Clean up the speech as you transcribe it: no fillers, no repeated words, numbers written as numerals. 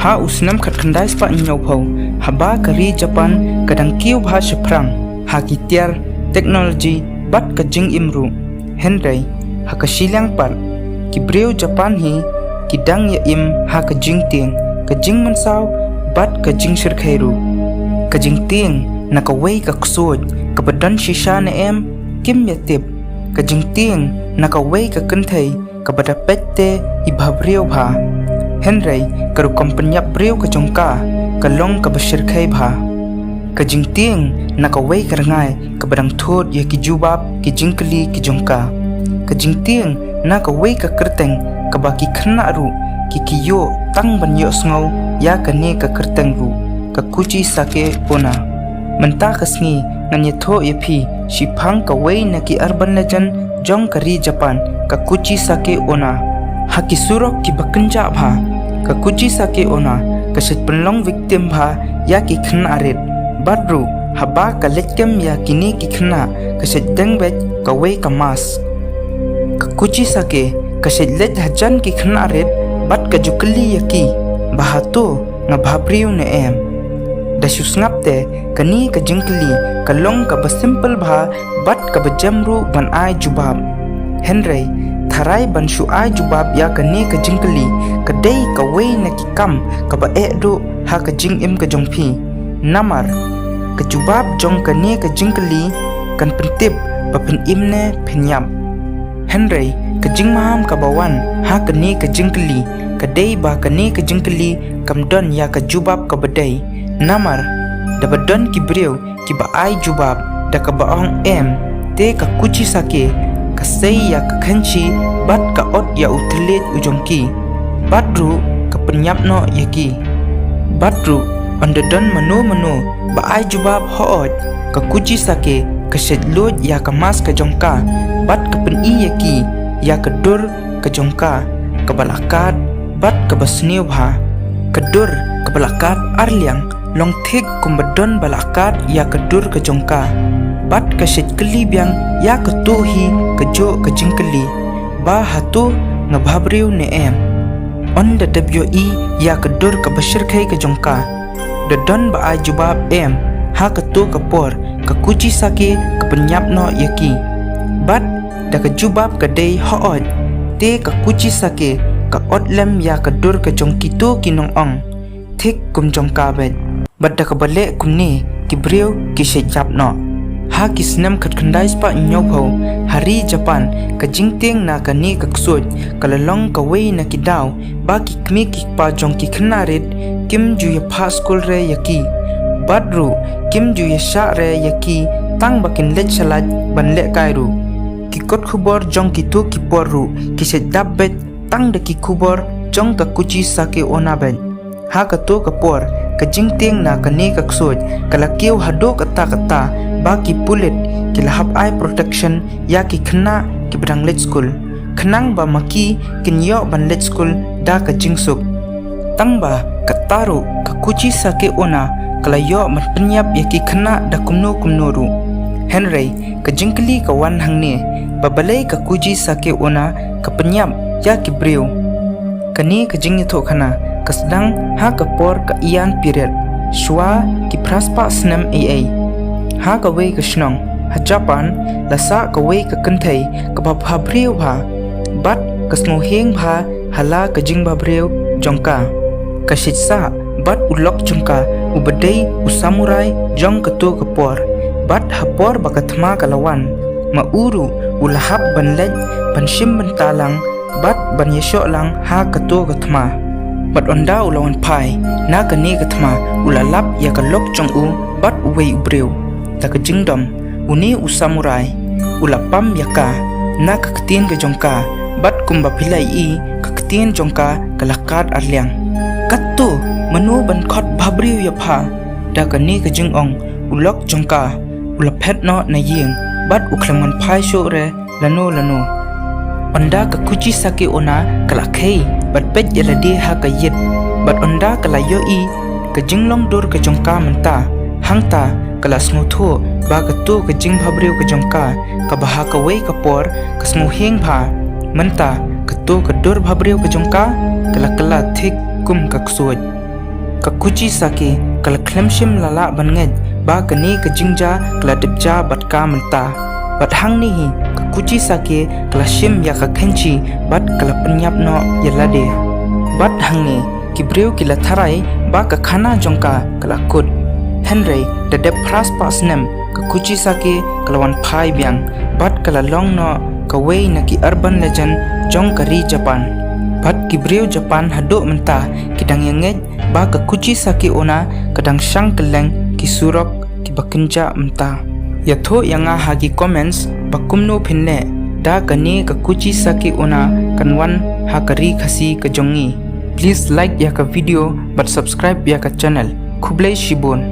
ha usnam khat khandai spa nyau phau haba kari Japan kadang kiu bha shprang ha kitiar technology bat ka jing imru henrei ha ka silang par ki breu Japan hi ki dang ya im ha ka jing ting ka jing mansau bat ka jing shir khairu ka jing ting na ka wei ka ksoj ka badan shisha na em kim ya tip ka jing ting na ka wei ka kanthai ka bada pette i bhabreu bha henrei karu kompanya breu ka jongka ka long ka bashir khai bha ka jing ting na ka wei ka rangai ka badang thot ya ki jubab ki jingkli ki jongka ka jing ting na ka wei ka kerteng ka ba ki khna ru ki kiyo tang ban yo sngo ya ka ne ka kerteng ru ka kuchi sake ona menta khasni nanye tho ye phi shipang ka wei na ki urban legend jong kari Japan ka kuchi sake ona haki surok ki bakunja bha ka kuchi sake ona ka sit penlong victim bha ya ki khna aret badru haba ka letkem ya kini ki khna ka sit dengbet ka wei ka mas ka kuchi sake ka sit let hajan ki khna aret bat ka jukli yaki bahato nga bhabriu ne em da susngapte kani ka jingkli ka long ka ba simple bha bat ka ba jamru ban ai jubab henrei tharai ban shu ai jubab ya kani ka jingkli ka dei ka wei na ki kam ka ba e do ha ka jing im ka jongphi namar ka jubab jong kani ka jingkli kan pentip ba pen imne phenyam henrei ka jing maham ka bawan ha kani ka jingkli ka dei ba kani ka jingkli kam don ya ka jubab ka badai namar da badon ki breu ki ba ai jubab da ka ba ong em te ka kuchi sake ka sei ya ka khanchi bat ka ot ya utlet ujongki badru ka penyap no yaki badru ondodon mano ba ai jubab hoot ka kuchi sake ka sedlot ya ka mas ka jongka bat ka pen i yaki ya ka dur ka jongka ka balakat bat ka basneu bha ka dur ka balakat arliang long thik kumbadon balakat ya kedur ke jongka bat ka sit keli biang ya ketuhi kejo ke jingkeli ba hatu ngabhabriu ne em on the we ya kedur ke bashir khai ke jongka the don ba ai jubab em ha ketu ke por ke kuchi sake ke penyap no yaki bat da ke jubab ke dei hoot te ke kuchi sake ke otlem ya kedur ke jongki tu kinong ong thik kum jongka bet badda ka bale kumni ki breu ki shejap no ha ki snam khat khandai spa nyau phau hari Japan ka jingteng na ka ni ka ksoj ka lalong ka wei na ki daw ba ki kmi ki pa jong ki khnaret kim ju ya pha school re yaki badru kim ju ya sha re yaki tang bakin let salat ban le kairu ki kot khubor jong ki tu ki poru ki shejap bet tang de ki khubor jong ka kuchi sake ona ben ha ka to ka por ka jingteng na kani ka ksoj kala kiu hado kata ba ki pulet ki lahap eye protection ya ki khna ki bidang let school khnang ba maki kinyo ban let school da ka jingsuk tang ba kataru ka kuchi sake ona kala yo man penyap ya ki khna da kumno ru henrei ka jingkli ka wan hangne babalai ka kuchi sake ona ka penyap ya ki breu kani ka jingni tho khana kasdang ha ka por ka ian period shwa ki praspa snam aa ha ka wei ka shnong ha Japan lasa ka wei ka kanthai ka ba bhabreu bha bat ka smo heng bha hala ka jing bhabreu jongka ka shitsa bat ulok jongka ubadei usamurai jong ka to ka por bat ha por ba ka thma ka lawan ma uru ulahap ban lej ban shim ban talang bat ban yesho lang ha ka to ka thma bat onda ulawan pai na ka ne ka thma ulalap ya ka lok chong u bat wei ubreu ta ka jingdom uni usamurai ulapam yaka na ka ktin ka jongka bat kumba philai i ka ktin jongka kalakat arliang katto manu ban khot bhabriu ya pha da ka ne ka jingong ulok jongka ulaphet no na yeng bat ukhlaman phai sho re lano onda ka kuchi sake ona kala khei bat pet yala de ha ka yet bat onda kala yo i ka jinglong dor ka jongka menta hangta kala smutho ba ka to ka jing bhabreu ka jongka ka baha ka wei ka por ka smu heng bha menta ka to ka dor bhabreu ka jongka kala thik kum ka ksoj ka kuchi sake kala klemshim lala banget ba kani ka jingja kala dipja bat ka menta bat hang ni hi ka kuchi sake kala shim ya ka khenchi bat kala penyap no yalade bat hang ni kibreu kila tharai ba ka khana jongka kala kut henry the de pras pas nem ka kuchi sake kala wan phai byang bat kala long no ka wei na ki urban legend jong kari Japan bat kibreu Japan hado menta kidang yanget ba ka kuchi sake ona kadang sang keleng ki surok ki bakinja menta yatho yanga hagi comments bakumno phinne da kani ka kuchi sake ona kanwan hakari khasi ka jongi please like ya ka video but subscribe ya ka channel khublai shibon